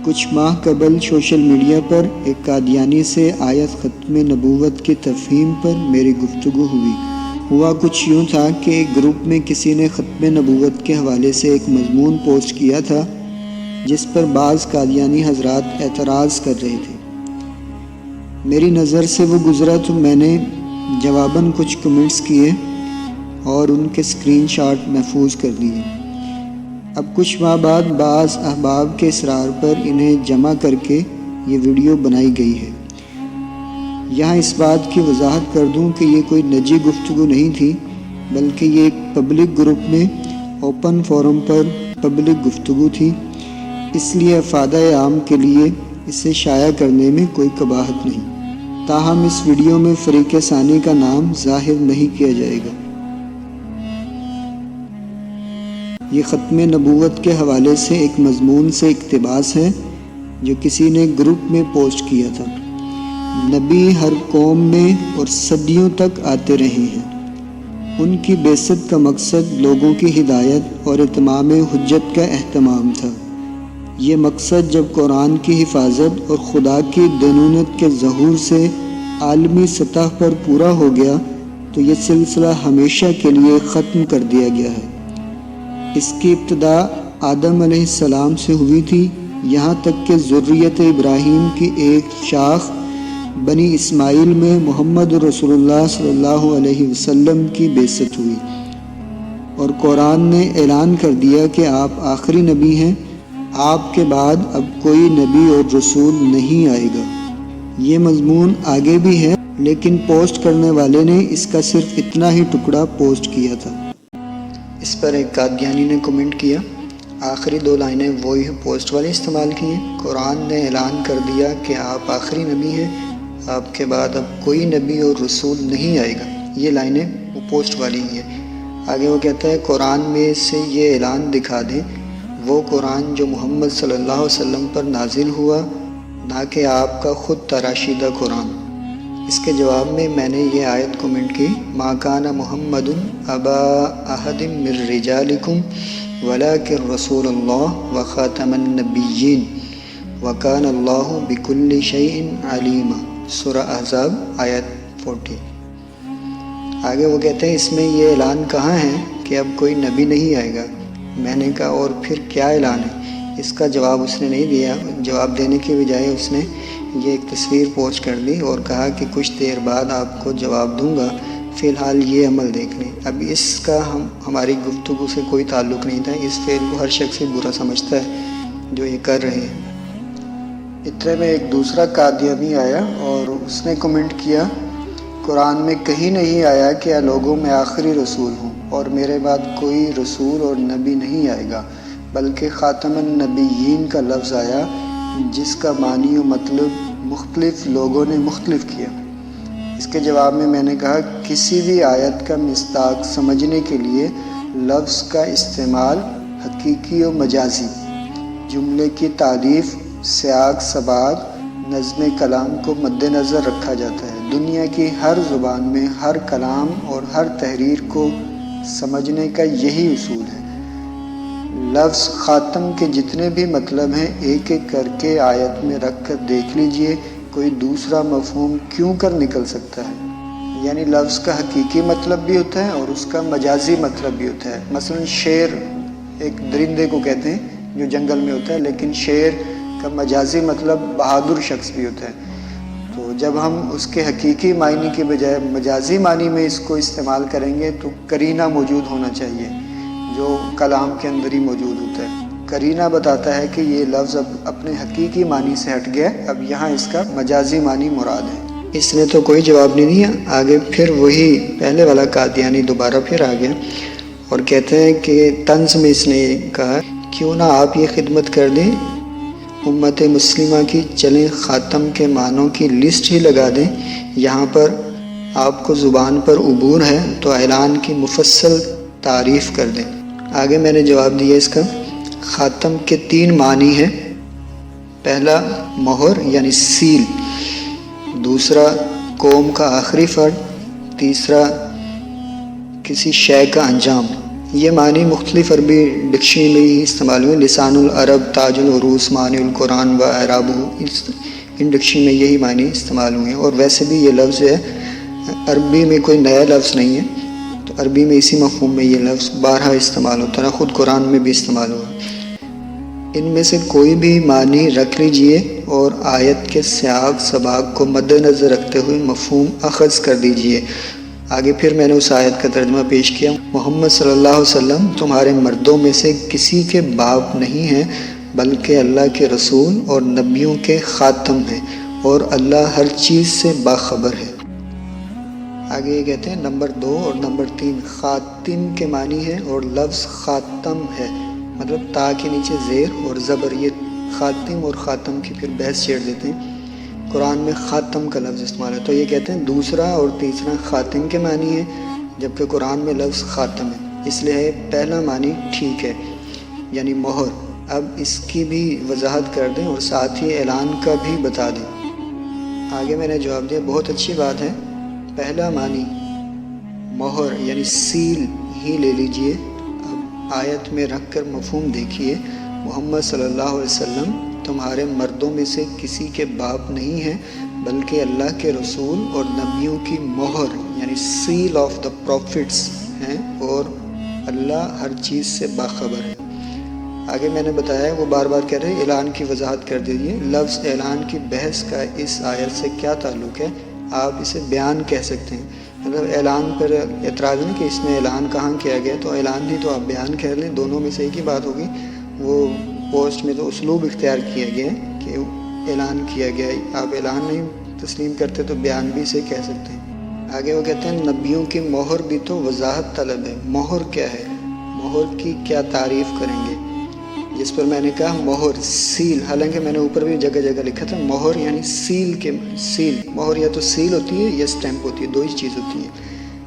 کچھ ماہ قبل سوشل میڈیا پر ایک قادیانی سے آیت ختم نبوت کی تفہیم پر میری گفتگو ہوئی۔ ہوا کچھ یوں تھا کہ ایک گروپ میں کسی نے ختم نبوت کے حوالے سے ایک مضمون پوسٹ کیا تھا جس پر بعض قادیانی حضرات اعتراض کر رہے تھے۔ میری نظر سے وہ گزرا تو میں نے جواباً کچھ کمنٹس کیے اور ان کے اسکرین شاٹ محفوظ کر لیے۔ اب کچھ ماہ بعد بعض احباب کے اصرار پر انہیں جمع کر کے یہ ویڈیو بنائی گئی ہے۔ یہاں اس بات کی وضاحت کر دوں کہ یہ کوئی نجی گفتگو نہیں تھی، بلکہ یہ ایک پبلک گروپ میں اوپن فورم پر پبلک گفتگو تھی، اس لیے افادہ عام کے لیے اسے شائع کرنے میں کوئی قباحت نہیں۔ تاہم اس ویڈیو میں فریق ثانی کا نام ظاہر نہیں کیا جائے گا۔ یہ ختم نبوت کے حوالے سے ایک مضمون سے اقتباس ہے جو کسی نے گروپ میں پوسٹ کیا تھا۔ نبی ہر قوم میں اور صدیوں تک آتے رہے ہیں۔ ان کی بعثت کا مقصد لوگوں کی ہدایت اور اتمام حجت کا اہتمام تھا۔ یہ مقصد جب قرآن کی حفاظت اور خدا کی دینونت کے ظہور سے عالمی سطح پر پورا ہو گیا تو یہ سلسلہ ہمیشہ کے لیے ختم کر دیا گیا ہے۔ اس کی ابتدا آدم علیہ السلام سے ہوئی تھی، یہاں تک کہ ذریت ابراہیم کی ایک شاخ بنی اسماعیل میں محمد رسول اللہ صلی اللہ علیہ وسلم کی بعثت ہوئی، اور قرآن نے اعلان کر دیا کہ آپ آخری نبی ہیں، آپ کے بعد اب کوئی نبی اور رسول نہیں آئے گا۔ یہ مضمون آگے بھی ہے، لیکن پوسٹ کرنے والے نے اس کا صرف اتنا ہی ٹکڑا پوسٹ کیا تھا۔ اس پر ایک قادیانی نے کمنٹ کیا، آخری 2 لائنیں وہی پوسٹ والے استعمال کی ہیں۔ قرآن نے اعلان کر دیا کہ آپ آخری نبی ہیں، آپ کے بعد اب کوئی نبی اور رسول نہیں آئے گا۔ یہ لائنیں وہ پوسٹ والی ہی ہیں۔ آگے وہ کہتا ہے قرآن میں سے یہ اعلان دکھا دیں، وہ قرآن جو محمد صلی اللہ علیہ وسلم پر نازل ہوا، نہ کہ آپ کا خود تراشیدہ قرآن۔ اس کے جواب میں میں نے یہ آیت کمنٹ کی، ما کان محمد ابا احد من رجالکم ولکن رسول اللہ وخاتم النبیین وکان اللہ بکل شیء علیما، سورہ احزاب آیت 40۔ آگے وہ کہتے ہیں اس میں یہ اعلان کہاں ہے کہ اب کوئی نبی نہیں آئے گا؟ میں نے کہا اور پھر کیا اعلان ہے؟ اس کا جواب اس نے نہیں دیا۔ جواب دینے کے بجائے اس نے یہ ایک تصویر پوسٹ کر دی اور کہا کہ کچھ دیر بعد آپ کو جواب دوں گا، فی الحال یہ عمل دیکھ لیں۔ اب اس کا ہماری گفتگو سے کوئی تعلق نہیں تھا۔ اس فعل کو ہر شخص برا سمجھتا ہے جو یہ کر رہے ہیں۔ اتنے میں ایک دوسرا قادیانی آیا اور اس نے کمنٹ کیا، قرآن میں کہیں نہیں آیا کہ لوگوں میں آخری رسول ہوں اور میرے بعد کوئی رسول اور نبی نہیں آئے گا، بلکہ خاتم النبیین کا لفظ آیا جس کا معنی و مطلب مختلف لوگوں نے مختلف کیا۔ اس کے جواب میں نے کہا کسی بھی آیت کا مصداق سمجھنے کے لیے لفظ کا استعمال حقیقی و مجازی، جملے کی تعریف، سیاق سباق، نظم کلام کو مد نظر رکھا جاتا ہے۔ دنیا کی ہر زبان میں ہر کلام اور ہر تحریر کو سمجھنے کا یہی اصول ہے۔ لفظ خاتم کے جتنے بھی مطلب ہیں ایک ایک کر کے آیت میں رکھ کر دیکھ لیجئے، کوئی دوسرا مفہوم کیوں کر نکل سکتا ہے؟ یعنی لفظ کا حقیقی مطلب بھی ہوتا ہے اور اس کا مجازی مطلب بھی ہوتا ہے۔ مثلا شیر ایک درندے کو کہتے ہیں جو جنگل میں ہوتا ہے، لیکن شیر کا مجازی مطلب بہادر شخص بھی ہوتا ہے۔ تو جب ہم اس کے حقیقی معنی کے بجائے مجازی معنی میں اس کو استعمال کریں گے تو قرینہ موجود ہونا چاہیے جو کلام کے اندر ہی موجود ہوتا ہے۔ قرینہ بتاتا ہے کہ یہ لفظ اب اپنے حقیقی معنی سے ہٹ گیا، اب یہاں اس کا مجازی معنی مراد ہے۔ اس نے تو کوئی جواب نہیں دیا۔ آگے پھر وہی پہلے والا قادیانی دوبارہ پھر آ گیا اور کہتے ہیں کہ طنز میں اس نے کہا کیوں نہ آپ یہ خدمت کر دیں امت مسلمہ کی، چلیں خاتم کے معنوں کی لسٹ ہی لگا دیں، یہاں پر آپ کو زبان پر عبور ہے تو اعلان کی مفصل تعریف کر دیں۔ آگے میں نے جواب دیا اس کا، خاتم کے 3 معنی ہیں، پہلا مہر یعنی سیل، دوسرا قوم کا آخری فرد، تیسرا کسی شے کا انجام یہ معنی مختلف عربی ڈکشنری میں ہی استعمال ہوئے. لسان العرب، تاج العروس، معنی القرآن و اعرابہ، ان ڈکشنری میں یہی معنی استعمال ہوئے ہیں. اور ویسے بھی یہ لفظ ہے عربی میں کوئی نیا لفظ نہیں ہے، تو عربی میں اسی مفہوم میں یہ لفظ بارہا استعمال ہوتا ہے، خود قرآن میں بھی استعمال ہوا. ان میں سے کوئی بھی معنی رکھ لیجئے اور آیت کے سیاق سباق کو مد نظر رکھتے ہوئے مفہوم اخذ کر دیجئے. آگے پھر میں نے اس آیت کا ترجمہ پیش کیا. محمد صلی اللہ علیہ وسلم تمہارے مردوں میں سے کسی کے باپ نہیں ہیں بلکہ اللہ کے رسول اور نبیوں کے خاتم ہیں، اور اللہ ہر چیز سے باخبر ہے. آگے یہ کہتے ہیں نمبر 2 اور نمبر 3 خاتم کے معنی ہے، اور لفظ خاتم ہے مطلب تا کے نیچے زیر اور زبر. یہ خاتم اور خاتم کی پھر بحث چھیڑ دیتے ہیں. قرآن میں خاتم کا لفظ استعمال ہے، تو یہ کہتے ہیں دوسرا اور تیسرا خاتم کے معنی ہے، جبکہ قرآن میں لفظ خاتم ہے، اس لیے پہلا معنی ٹھیک ہے یعنی مہر. اب اس کی بھی وضاحت کر دیں اور ساتھ ہی اعلان کا بھی بتا دیں. آگے میں نے جواب دیا بہت اچھی بات ہے. پہلا معنی مہر یعنی سیل ہی لے لیجئے. اب آیت میں رکھ کر مفہوم دیکھیے. محمد صلی اللہ علیہ وسلم تمہارے مردوں میں سے کسی کے باپ نہیں ہیں بلکہ اللہ کے رسول اور نبیوں کی مہر یعنی سیل آف دا پروفٹس ہیں، اور اللہ ہر چیز سے باخبر ہے. آگے میں نے بتایا وہ بار بار کہہ رہے اعلان کی وضاحت کر دیجیے. لفظ اعلان کی بحث کا اس آیت سے کیا تعلق ہے؟ آپ اسے بیان کہہ سکتے ہیں. مطلب اعلان پر اعتراض نہیں کہ اس میں اعلان کہاں کیا گیا، تو اعلان نہیں تو آپ بیان کہہ لیں، دونوں میں سے ایک ہی بات ہوگی. وہ پوسٹ میں تو اسلوب اختیار کیا گیا ہے کہ اعلان کیا گیا ہے. آپ اعلان نہیں تسلیم کرتے تو بیان بھی اسے کہہ سکتے ہیں. آگے وہ کہتے ہیں نبیوں کی مہر بھی تو وضاحت طلب ہے. مہر کیا ہے؟ مہر کی کیا تعریف کریں گے؟ جس پر میں نے کہا مہر سیل، حالانکہ میں نے اوپر بھی جگہ جگہ لکھا تھا مہر یعنی سیل کے سیل. مہر یا تو سیل ہوتی ہے یا سٹیمپ ہوتی ہے، دو ہی چیز ہوتی ہے.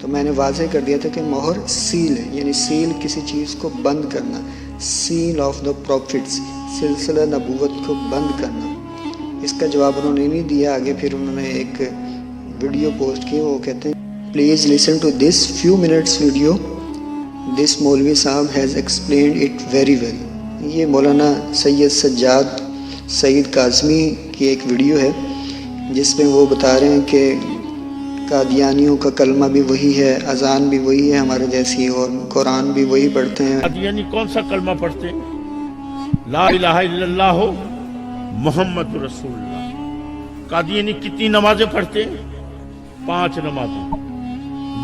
تو میں نے واضح کر دیا تھا کہ مہر سیل ہے یعنی سیل کسی چیز کو بند کرنا. سیل آف دا پروفٹس، سلسلہ نبوت کو بند کرنا. اس کا جواب انہوں نے نہیں دیا. آگے پھر انہوں نے ایک ویڈیو پوسٹ کی. وہ کہتے ہیں please listen to this few minutes video. This مولوی صاحب has explained it very well. یہ مولانا سید سجاد سعید کاظمی کی ایک ویڈیو ہے جس میں وہ بتا رہے ہیں کہ قادیانیوں کا کلمہ بھی وہی ہے، اذان بھی وہی ہے ہمارے جیسی، اور قرآن بھی وہی پڑھتے ہیں. قادیانی کون سا کلمہ پڑھتے ہیں؟ لا الہ الا اللہ محمد رسول اللہ. قادیانی کتنی نمازیں پڑھتے ہیں؟ 5 نمازیں.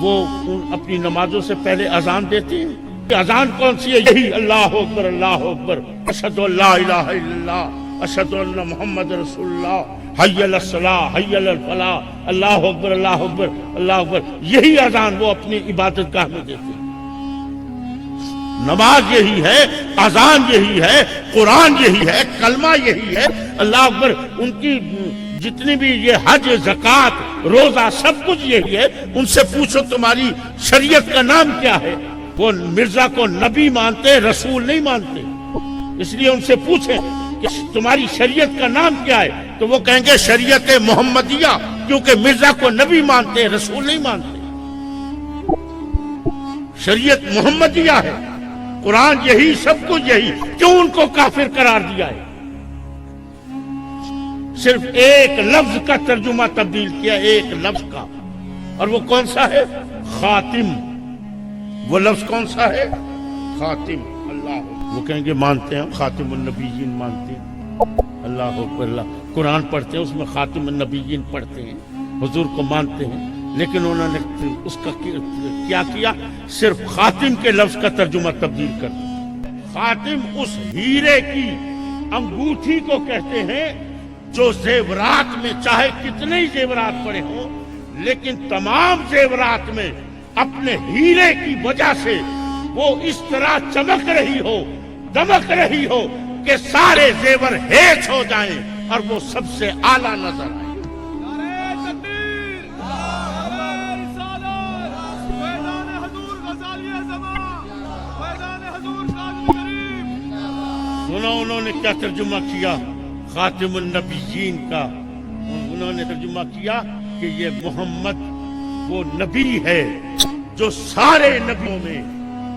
وہ اپنی نمازوں سے پہلے اذان دیتے ہیں. اذان کون سی ہے؟ یہی اللہ اکبر اللہ اکبر، اشہد ان لا الہ الا اللہ، اشہد ان محمد رسول اللہ، حی علی الصلاۃ حی علی الفلاح، اللہ اکبر اللہ اکبر اللہ اکبر. یہی اذان وہ اپنی عبادت گاہ میں دیتے ہیں. نماز یہی ہے، اذان یہی ہے، قرآن یہی ہے، کلمہ یہی ہے، اللہ اکبر. ان کی جتنی بھی یہ حج زکوٰۃ روزہ سب کچھ یہی ہے. ان سے پوچھو تمہاری شریعت کا نام کیا ہے؟ وہ مرزا کو نبی مانتے، رسول نہیں مانتے. اس لیے ان سے پوچھیں کہ تمہاری شریعت کا نام کیا ہے، تو وہ کہیں گے شریعت محمدیہ، کیونکہ مرزا کو نبی مانتے، رسول نہیں مانتے. شریعت محمدیہ ہے، قرآن یہی، سب کچھ یہی. کیوں ان کو کافر قرار دیا ہے؟ صرف ایک لفظ کا ترجمہ تبدیل کیا، ایک لفظ کا، اور وہ کون سا ہے؟ خاتم. وہ لفظ کون سا ہے؟ خاتم. اللہ. وہ کہیں گے مانتے ہیں ہم خاتم النبیین مانتے ہیں، اللہ اکبر اللہ. قرآن پڑھتے ہیں اس میں خاتم النبیین پڑھتے ہیں، حضور کو مانتے ہیں. لیکن انہوں نے اس کا کیا کیا؟ صرف خاتم کے لفظ کا ترجمہ تبدیل کر دیا. خاتم اس ہیرے کی انگوٹھی کو کہتے ہیں جو زیورات میں چاہے کتنے ہی زیورات پڑے ہوں، لیکن تمام زیورات میں اپنے ہیرے کی وجہ سے وہ اس طرح چمک رہی ہو، دمک رہی ہو کہ سارے زیور ہیچ ہو جائیں اور وہ سب سے اعلیٰ نظر آئے. سنو انہوں نے کیا ترجمہ کیا خاتم النبیین کا. انہوں نے ترجمہ کیا کہ یہ محمد وہ نبی ہے جو سارے نبیوں میں